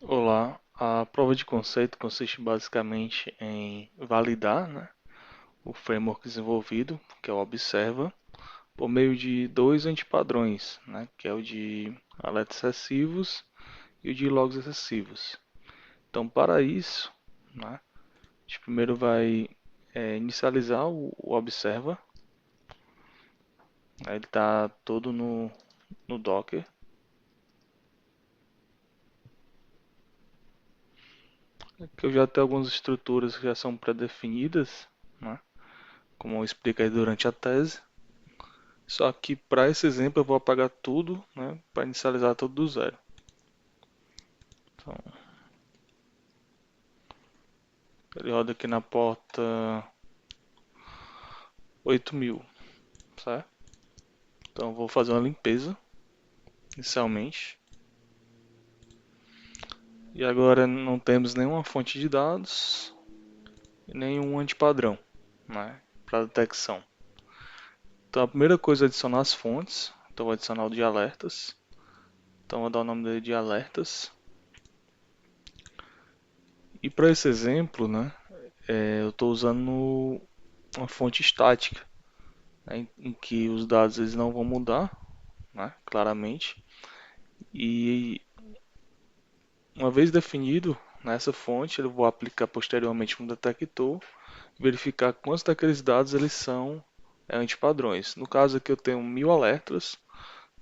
Olá, a prova de conceito consiste basicamente em validar, né, o framework desenvolvido, que é o Observa, por meio de dois antipadrões, né, que é o de alertas excessivos e o de logs excessivos. Então, para isso, né, a gente primeiro vai inicializar o Observa, né, ele está todo no Docker. Aqui eu já tenho algumas estruturas que já são pré-definidas, né, como eu expliquei durante a tese. Só que para esse exemplo eu vou apagar tudo, né, para inicializar tudo do zero. Então, ele roda aqui na porta 8000, certo? Então eu vou fazer uma limpeza inicialmente. E agora não temos nenhuma fonte de dados e nenhum antipadrão, né, para detecção. Então a primeira coisa é adicionar as fontes. Então eu vou adicionar o de alertas. Então eu vou dar o nome dele de alertas. E para esse exemplo, né, eu estou usando uma fonte estática, né, em que os dados eles não vão mudar, né, claramente. E uma vez definido nessa fonte, eu vou aplicar posteriormente um detector, verificar quantos daqueles dados eles são antipadrões. No caso aqui eu tenho 1000 alertas,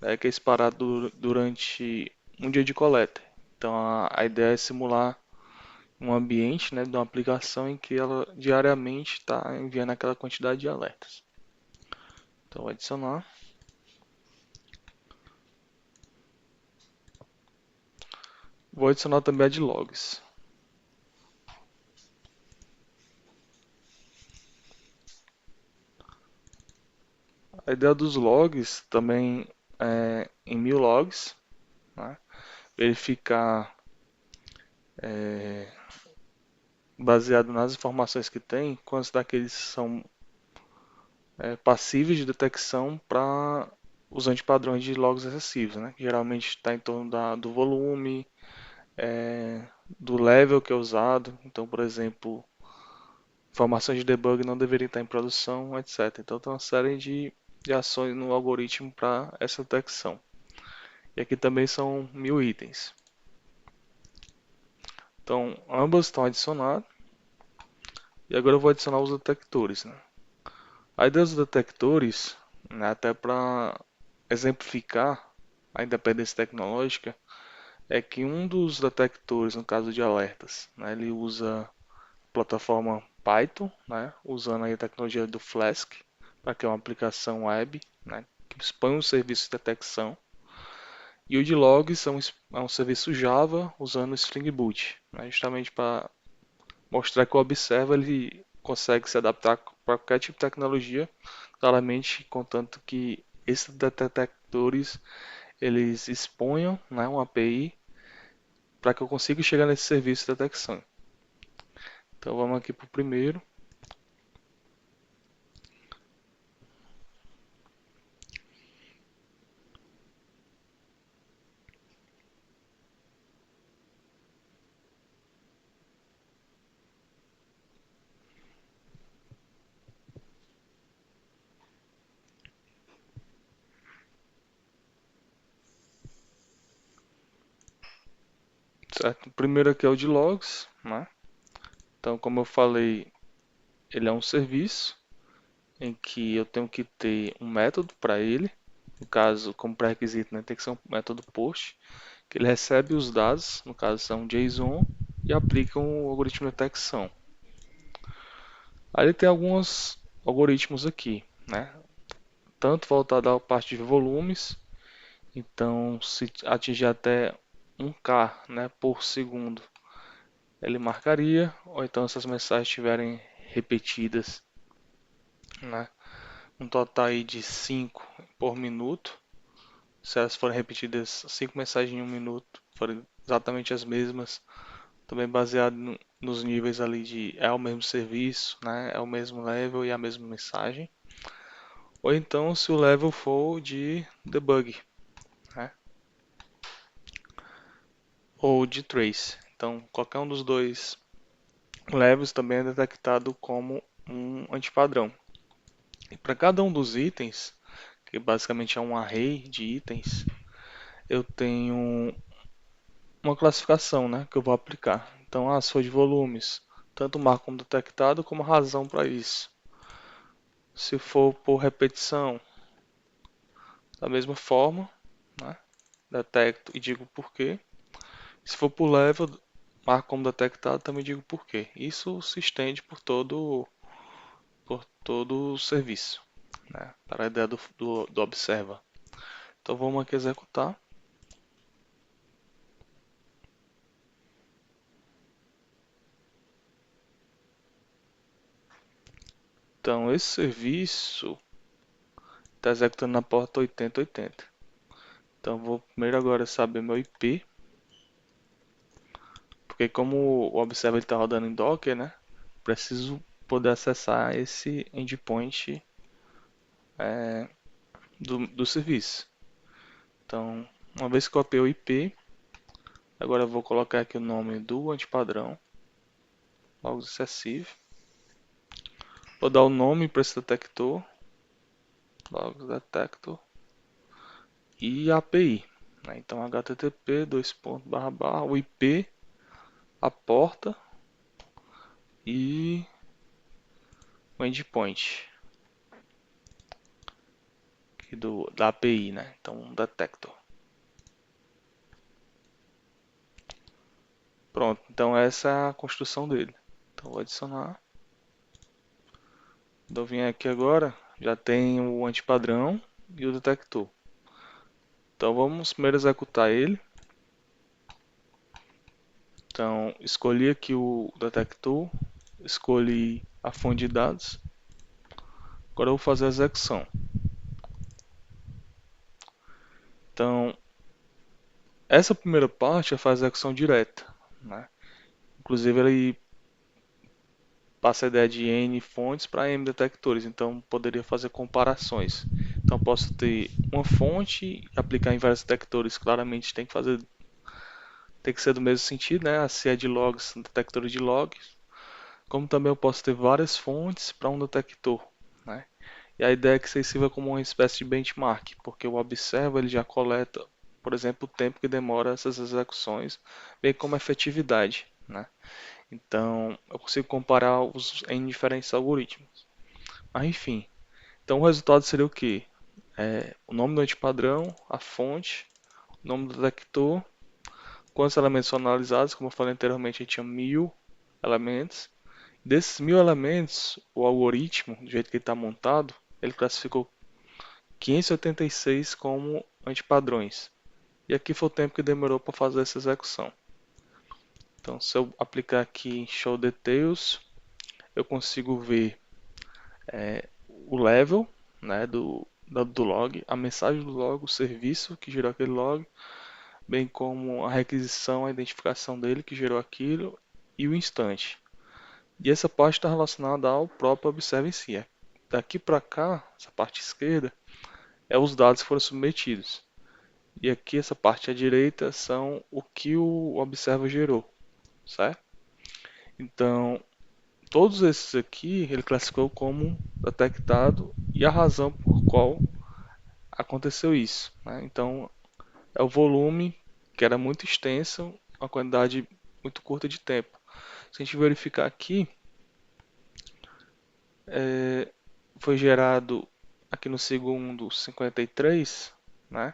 né, que é disparado durante um dia de coleta. Então a ideia é simular um ambiente, né, de uma aplicação em que ela diariamente está enviando aquela quantidade de alertas. Então vou adicionar. Vou adicionar também a de logs. A ideia dos logs também é em 1000 logs, né? Verificar baseado nas informações que tem, quantos daqueles são passíveis de detecção para os antipadrões de logs excessivos, né? Que geralmente está em torno do volume, do level que é usado. Então, por exemplo, informações de debug não deveriam estar em produção, etc. Então, tem uma série de ações no algoritmo para essa detecção. E aqui também são 1000 itens. Então, ambas estão adicionadas. E agora eu vou adicionar os detectores, né? A ideia dos detectores, né, até para exemplificar a independência tecnológica, é que um dos detectores, no caso de alertas, né, ele usa a plataforma Python, né, usando aí a tecnologia do Flask, para que é uma aplicação web, né, que expõe um serviço de detecção. E o de logs é um serviço Java usando o Spring Boot, né, justamente para mostrar que o Observa ele consegue se adaptar para qualquer tipo de tecnologia, claramente contanto que esses detectores eles exponham, né, uma API para que eu consiga chegar nesse serviço de detecção. Então vamos aqui para o primeiro. Certo? O primeiro aqui é o de logs, né? Então, como eu falei, ele é um serviço em que eu tenho que ter um método para ele. No caso, como pré-requisito, né, tem que ser um método post, que ele recebe os dados, no caso são JSON, e aplica um algoritmo de detecção. Aí tem alguns algoritmos aqui, né? Tanto voltado à parte de volumes, então se atingir até 1K, né, por segundo, ele marcaria, ou então se as mensagens estiverem repetidas, né, um total aí de 5 por minuto, se elas forem repetidas 5 mensagens em um minuto, forem exatamente as mesmas, também baseado nos níveis ali de é o mesmo serviço, né, é o mesmo level e a mesma mensagem, ou então se o level for de debug, né? ou de trace. Então, qualquer um dos dois levels também é detectado como um antipadrão. E para cada um dos itens, que basicamente é um array de itens, eu tenho uma classificação, né, que eu vou aplicar. Então, se for de volumes, tanto marco como detectado, como razão para isso. Se for por repetição, da mesma forma, né, detecto e digo por quê. Se for por level, marco como detectado, também digo por quê. Isso se estende por todo o serviço, né, para a ideia do observer. Então vamos aqui executar. Então esse serviço está executando na porta 8080. Então vou primeiro agora saber meu IP, porque como o observer está rodando em Docker, né, preciso poder acessar esse endpoint do serviço. Então, uma vez que copiei o IP, agora eu vou colocar aqui o nome do antipadrão, logs excessive. Vou dar o nome para esse detector, logs detector, e a API. Né? Então, http o IP, a porta e o endpoint aqui da API, né? Então, detector. Pronto, então essa é a construção dele. Então, vou adicionar. Então, eu vim aqui agora, já tem o antipadrão e o detector. Então vamos primeiro executar ele. Então escolhi aqui o detector, escolhi a fonte de dados. Agora eu vou fazer a execução. Então essa primeira parte é fazer a execução direta, né? Inclusive ele passa a ideia de N fontes para M detectores, então poderia fazer comparações. Então posso ter uma fonte e aplicar em vários detectores, claramente tem que ser do mesmo sentido, né? Se é de logs, detector de logs. Como também eu posso ter várias fontes para um detector, né? E a ideia é que isso aí sirva como uma espécie de benchmark, porque o observa ele já coleta, por exemplo, o tempo que demora essas execuções, bem como a efetividade, né? Então, eu consigo comparar os em diferentes algoritmos. Mas enfim, então o resultado seria o quê? O nome do antipadrão, a fonte, o nome do detector, quantos elementos são analisados, como eu falei anteriormente, a gente tinha 1000 elementos. Desses 1000 elementos, o algoritmo, do jeito que ele está montado, ele classificou 586 como antipadrões. E aqui foi o tempo que demorou para fazer essa execução. Então, se eu aplicar aqui em Show Details, eu consigo ver o level, né, do log, a mensagem do log, o serviço que gerou aquele log, bem como a requisição, a identificação dele que gerou aquilo e o instante. E essa parte está relacionada ao próprio Observe em si. Daqui para cá, essa parte esquerda, é os dados que foram submetidos. E aqui essa parte à direita são o que o Observer gerou, certo? Então, todos esses aqui ele classificou como detectado e a razão por qual aconteceu isso, né? Então, é o volume que era muito extenso, uma quantidade muito curta de tempo. Se a gente verificar aqui, foi gerado aqui no segundo 53, né?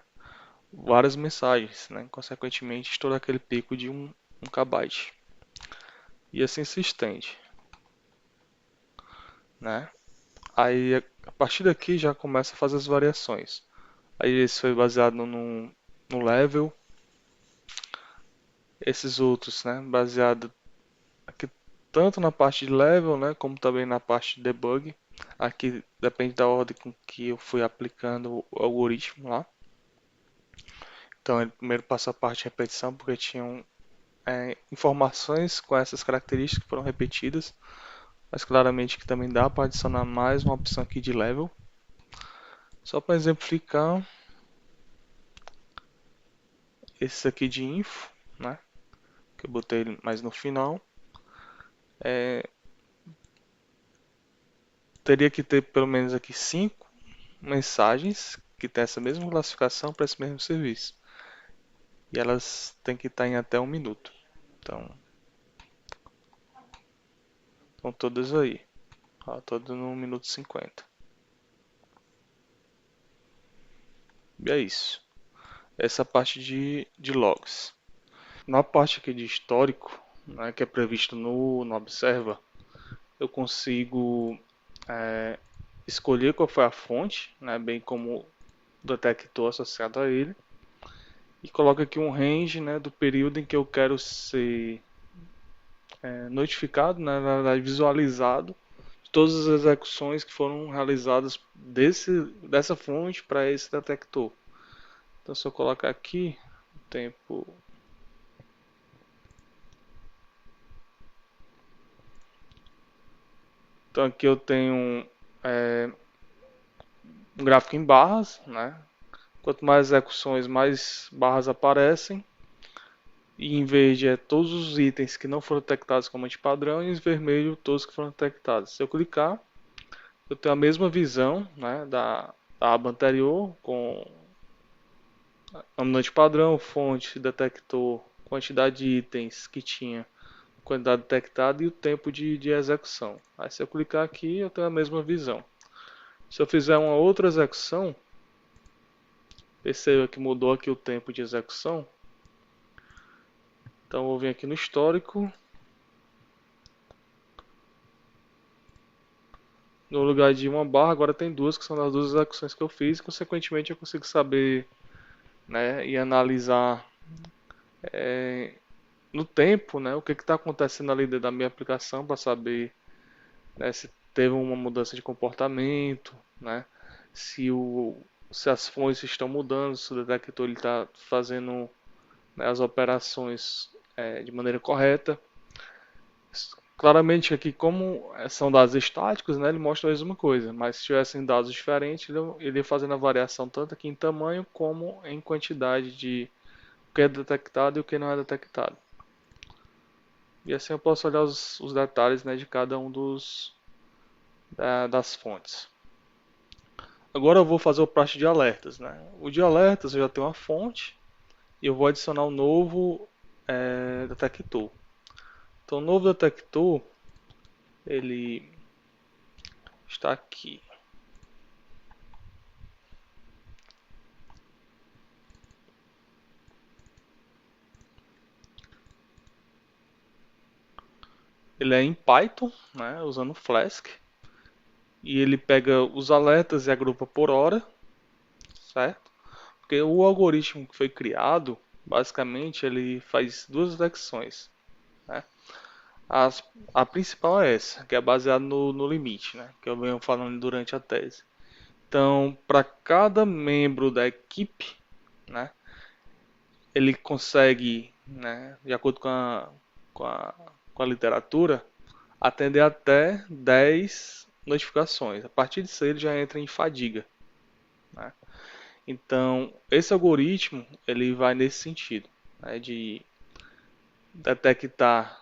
Várias mensagens, né? Consequentemente, todo aquele pico de 1 KB. E assim se estende, né? Aí a partir daqui já começa a fazer as variações. Aí esse foi baseado no level, esses outros, né? Baseado aqui tanto na parte de level, né? Como também na parte de debug. Aqui depende da ordem com que eu fui aplicando o algoritmo lá. Então ele primeiro passa a parte de repetição porque tinham informações com essas características que foram repetidas, mas claramente que também dá para adicionar mais uma opção aqui de level. Só para exemplificar, esse aqui de info, né? que eu botei ele mais no final. Teria que ter pelo menos aqui 5 mensagens que tem essa mesma classificação para esse mesmo serviço. E elas têm que estar em até 1 minuto. Então, estão todas aí. Ó, todas no 1 minuto e 50. E é isso. Essa parte de logs. Na parte aqui de histórico, né, que é previsto no Observer, eu consigo escolher qual foi a fonte, né, bem como o detector associado a ele. E coloco aqui um range, né, do período em que eu quero ser notificado, né, na verdade visualizado, de todas as execuções que foram realizadas dessa fonte para esse detector. Então se eu colocar aqui o tempo. Então aqui eu tenho um gráfico em barras, né? Quanto mais execuções, mais barras aparecem. E em verde é todos os itens que não foram detectados como antipadrão e em vermelho todos que foram detectados. Se eu clicar, eu tenho a mesma visão, né, da aba anterior, com nome do antipadrão, fonte, detector, quantidade de itens que tinha, quantidade detectada e o tempo de execução. Aí se eu clicar aqui, eu tenho a mesma visão. Se eu fizer uma outra execução, perceba que mudou aqui o tempo de execução. Então eu vou vir aqui no histórico. No lugar de uma barra, agora tem duas, que são das duas execuções que eu fiz. Consequentemente, eu consigo saber, né, e analisar no tempo, né, o que está acontecendo ali dentro da minha aplicação para saber, né, se teve uma mudança de comportamento, né, se, se as fontes estão mudando, se o detector está fazendo, né, as operações de maneira correta. Claramente aqui, como são dados estáticos, né, ele mostra a mesma coisa, mas se tivessem dados diferentes, ele ia fazendo a variação tanto aqui em tamanho como em quantidade de o que é detectado e o que não é detectado. E assim eu posso olhar os detalhes, né, de cada um das fontes. Agora eu vou fazer o prato de alertas. Né? O de alertas eu já tenho uma fonte e eu vou adicionar um novo detector. Então o novo detector ele está aqui. Ele é em Python, né, usando Flask. E ele pega os alertas e agrupa por hora, certo? Porque o algoritmo que foi criado, basicamente, ele faz duas detecções. Né? A principal é essa, que é baseada no limite, né? Que eu venho falando durante a tese. Então, para cada membro da equipe, né, ele consegue, né, de acordo com a, com a literatura, atender até 10 notificações. A partir disso, ele já entra em fadiga. Né? Então, esse algoritmo ele vai nesse sentido, né, de detectar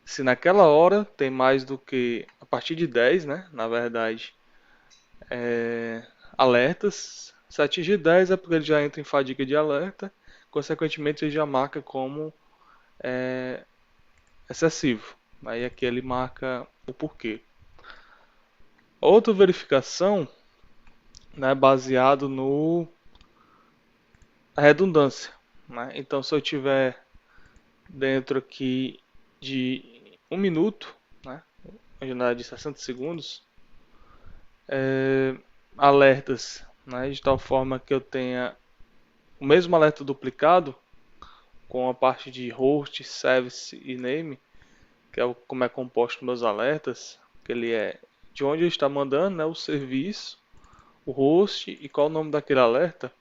se naquela hora tem mais do que a partir de 10, né, na verdade, alertas. Se atingir 10 é porque ele já entra em fadiga de alerta, consequentemente ele já marca como excessivo. Aí aqui ele marca o porquê. Outra verificação, né, baseado no a redundância. Né? Então se eu tiver dentro aqui de 1 minuto, né, uma janela de 60 segundos, alertas, né, de tal forma que eu tenha o mesmo alerta duplicado com a parte de host, service e name, que é como é composto meus alertas, que ele é de onde ele está mandando, né, o serviço, o host e qual o nome daquele alerta.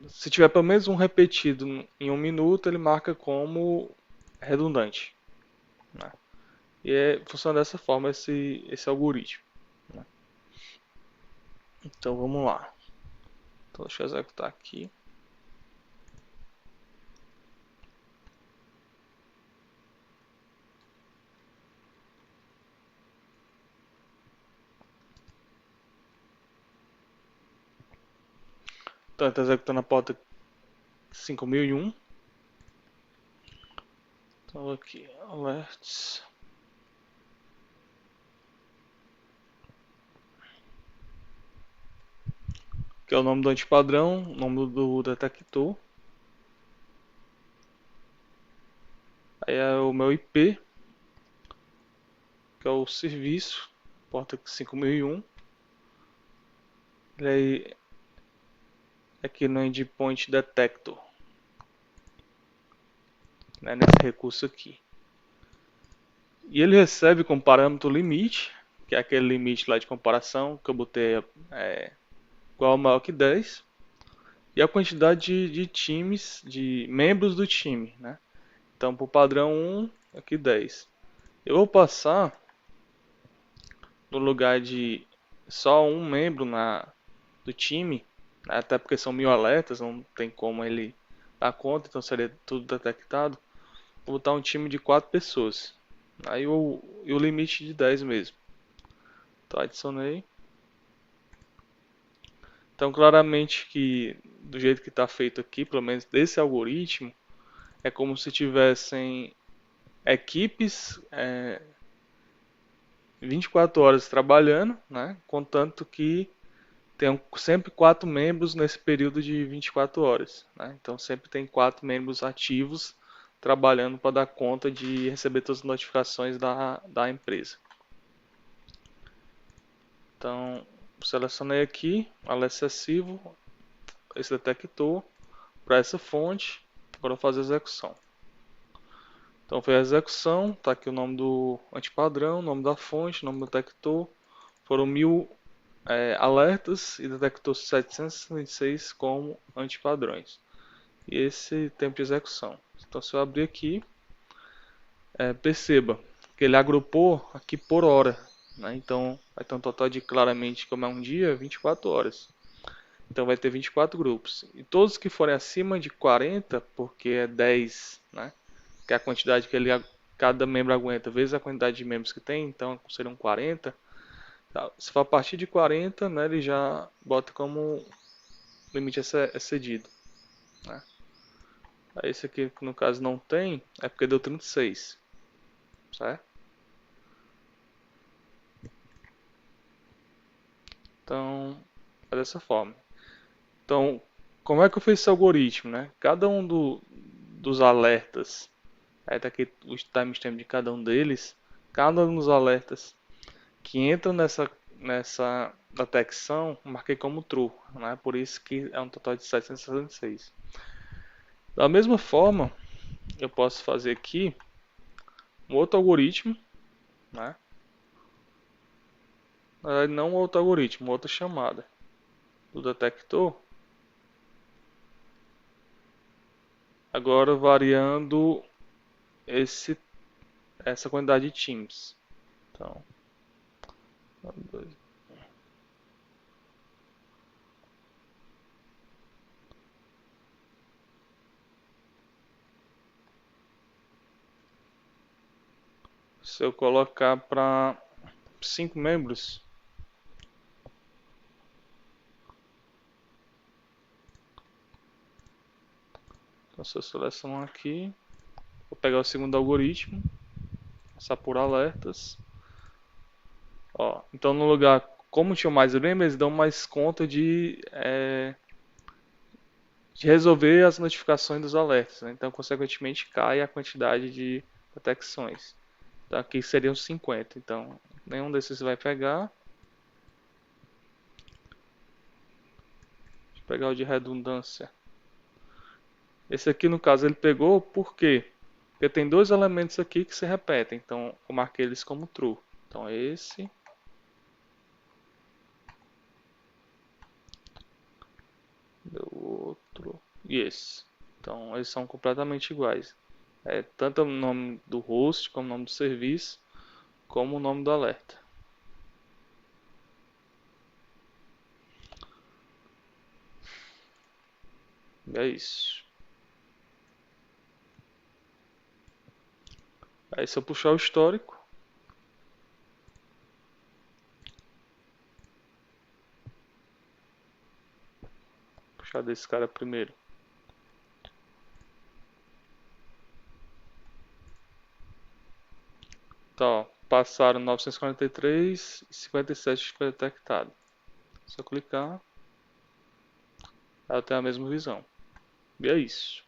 Se tiver pelo menos um repetido em 1 minuto, ele marca como redundante. Né? E funciona dessa forma esse algoritmo. Né? Então vamos lá. Então deixa eu executar aqui. Então está executando a porta 5001. Então aqui, alerts. Que é o nome do antipadrão, o nome do detector. Aí é o meu IP, que é o serviço, porta 5001. Ele é aqui no endpoint detector, né, nesse recurso aqui. E ele recebe como parâmetro limite, que é aquele limite lá de comparação que eu botei igual ou maior que 10. E a quantidade de times, de membros do time, né? Então, por padrão 1, aqui 10. Eu vou passar no lugar de só um membro do time, né? Até porque são 1000 alertas, não tem como ele dar conta, então seria tudo detectado. Vou botar um time de 4 pessoas. Aí o limite de 10 mesmo. Então, adicionei. Então, claramente que do jeito que está feito aqui, pelo menos desse algoritmo, é como se tivessem equipes 24 horas trabalhando, né? Contanto que tenham sempre 4 membros nesse período de 24 horas. Né? Então sempre tem 4 membros ativos trabalhando para dar conta de receber todas as notificações da empresa. Então selecionei aqui, alerta excessivo, esse detector, para essa fonte, agora eu vou fazer a execução. Então foi a execução, está aqui o nome do antipadrão, nome da fonte, nome do detector, foram 1000 alertas e detectou 766 como antipadrões. E esse tempo de execução. Então se eu abrir aqui, perceba que ele agrupou aqui por hora. Né? Então vai ter um total de claramente, como é um dia, 24 horas. Então vai ter 24 grupos. E todos que forem acima de 40, porque é 10, né? Que é a quantidade que cada membro aguenta, vezes a quantidade de membros que tem, então seriam 40. Se for a partir de 40, né, ele já bota como limite excedido. Né? Aí esse aqui, que no caso não tem, é porque deu 36. Certo? Então, é dessa forma. Então, como é que eu fiz esse algoritmo? Né? Cada um dos alertas, aí tá aqui os timestamps de cada um deles, cada um dos alertas que entram nessa detecção, marquei como true, né? Por isso que é um total de 766. Da mesma forma, eu posso fazer aqui um outro algoritmo, né? Na verdade, não um outro algoritmo, outra chamada do detector, agora variando essa quantidade de times. Então, se eu colocar para 5 membros, então se eu selecionar aqui, vou pegar o segundo algoritmo, passar por alertas. Ó, então no lugar, como tinha mais membros, eles dão mais conta de resolver as notificações dos alertas. Né? Então, consequentemente, cai a quantidade de detecções. Então, aqui seriam 50. Então, nenhum desses vai pegar. Deixa eu pegar o de redundância. Esse aqui, no caso, ele pegou por quê? Porque tem dois elementos aqui que se repetem. Então, eu marquei eles como true. Então, esse o outro e esse. Então, eles são completamente iguais. Tanto o nome do host, como o nome do serviço, como o nome do alerta. E é isso. Aí se eu puxar o histórico, Cadê esse cara primeiro? Tá, ó, passaram 943 e 57 foi detectado. Se eu clicar, ela tem a mesma visão. E é isso.